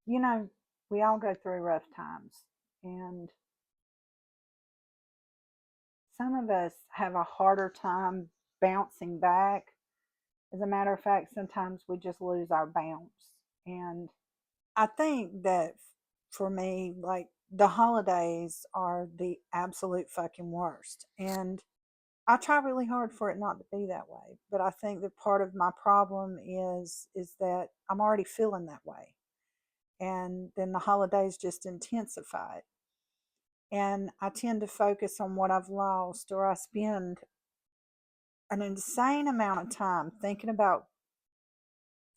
You know, we all go through rough times, and some of us have a harder time bouncing back. As a matter of fact, sometimes we just lose our bounce. And I think that for me, like the holidays are the absolute fucking worst. And I try really hard for it not to be that way. But I think that part of my problem is that I'm already feeling that way. And then the holidays just intensify it. And I tend to focus on what I've lost, or I spend an insane amount of time thinking about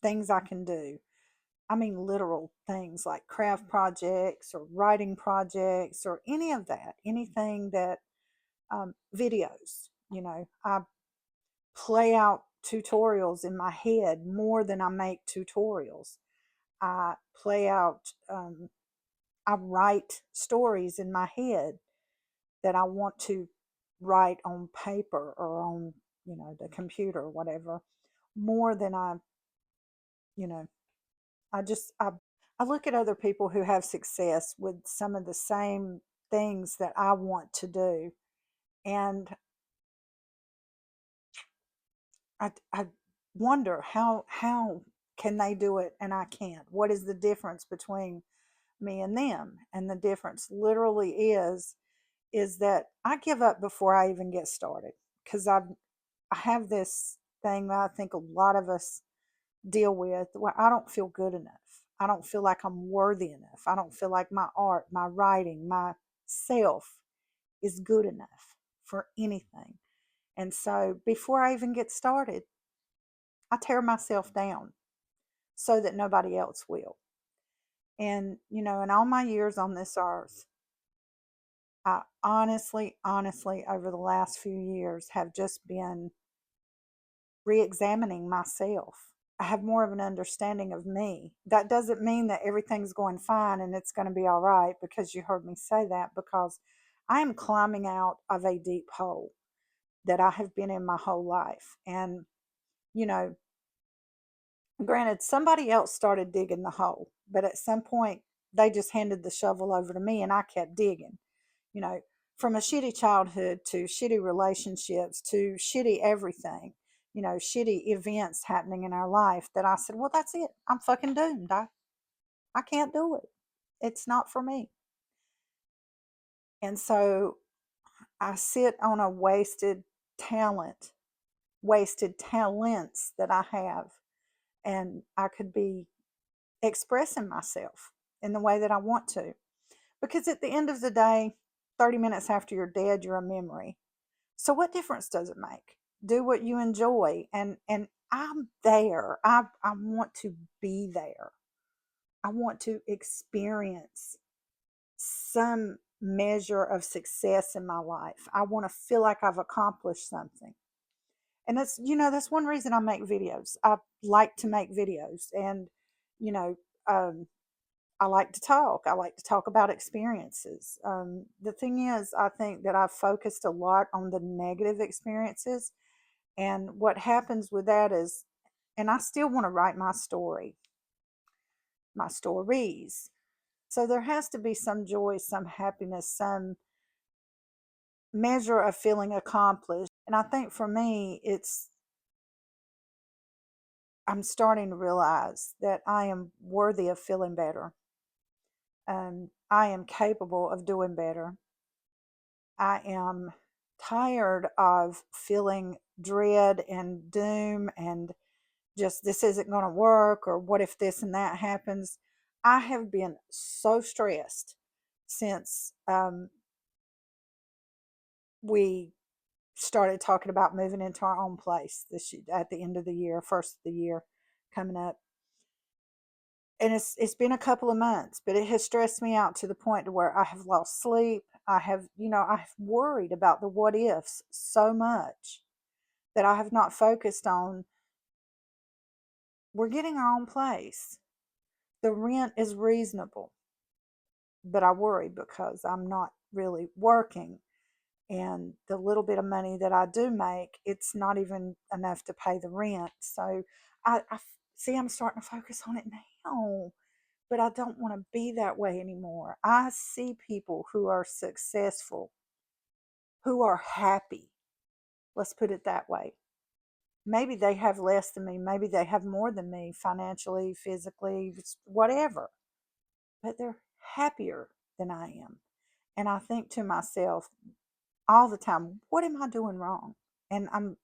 things I can do. I mean, literal things like craft projects or writing projects or any of that, anything that videos, I play out tutorials in my head more than I make tutorials. I play out, I write stories in my head that I want to write on paper or on, the computer or whatever, more than you know, I look at other people who have success with some of the same things that I want to do. And I wonder how can they do it and I can't? What is the difference between me and them? And the difference literally is that I give up before I even get started because I have this thing that I think a lot of us deal with where I don't feel good enough. I don't feel like I'm worthy enough. I don't feel like my art, my writing, my self is good enough for anything. And so before I even get started, I tear myself down so that nobody else will. And, in all my years on this earth, I honestly, over the last few years have just been re examining myself. I have more of an understanding of me. That doesn't mean that everything's going fine and it's going to be all right because you heard me say that, because I am climbing out of a deep hole that I have been in my whole life. And, you know, granted, somebody else started digging the hole, but at some point they just handed the shovel over to me and I kept digging, you know, from a shitty childhood to shitty relationships to shitty everything, shitty events happening in our life, that I said, well, that's it. I'm fucking doomed. I can't do it. It's not for me. And so I sit on a wasted talents that I have, and I could be expressing myself in the way that I want to. Because at the end of the day, 30 minutes after you're dead, you're a memory. So what difference does it make? Do what you enjoy, and I'm there. I want to be there. I want to experience some measure of success in my life. I want to feel like I've accomplished something. And that's one reason I make videos. I like to make videos, and you know, um, I like to talk. I like to talk about experiences. The thing is, I think that I've focused a lot on the negative experiences. And what happens with that is, and I still want to write my story, my stories. So there has to be some joy, some happiness, some measure of feeling accomplished. And I think for me, I'm starting to realize that I am worthy of feeling better. I am capable of doing better. I am tired of feeling dread and doom and just this isn't going to work, or what if this and that happens. I have been so stressed since we started talking about moving into our own place at the end of the year, first of the year coming up. And it's been a couple of months, but it has stressed me out to the point to where I have lost sleep. I've worried about the what ifs so much that I have not focused on, we're getting our own place. The rent is reasonable, but I worry because I'm not really working. And the little bit of money that I do make, it's not even enough to pay the rent. So I see I'm starting to focus on it now. but I don't want to be that way anymore. I see people who are successful, who are happy. Let's put it that way. Maybe they have less than me, maybe they have more than me financially, physically, whatever, but they're happier than I am. And I think to myself all the time, what am I doing wrong? And I'm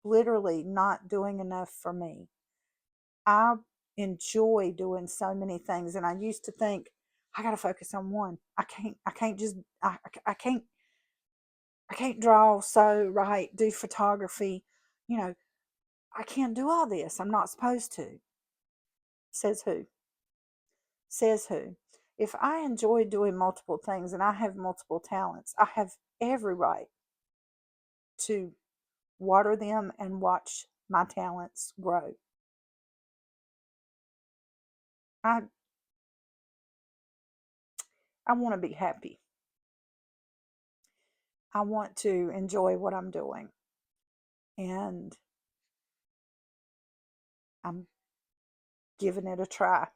literally not doing enough for me. I enjoy doing so many things, and I used to think I got to focus on one. I can't just I can't I can't draw, sew, write, do photography. You know, I can't do all this. I'm not supposed to. Says who? Says who? If I enjoy doing multiple things and I have multiple talents, I have every right to water them and watch my talents grow. I I want to be happy. I want to enjoy what I'm doing, and I'm giving it a try.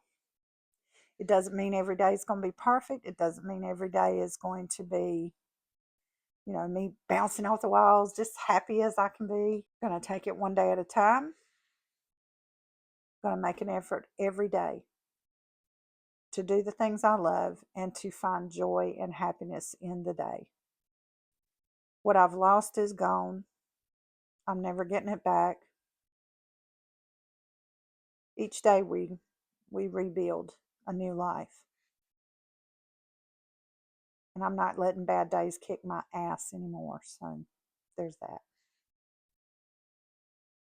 It doesn't mean every day is going to be perfect. It doesn't mean every day is going to be, me bouncing off the walls, just happy as I can be. Going to take it one day at a time. Going to make an effort every day to do the things I love and to find joy and happiness in the day. What I've lost is gone. I'm never getting it back. Each day we rebuild a new life. And I'm not letting bad days kick my ass anymore. So there's that.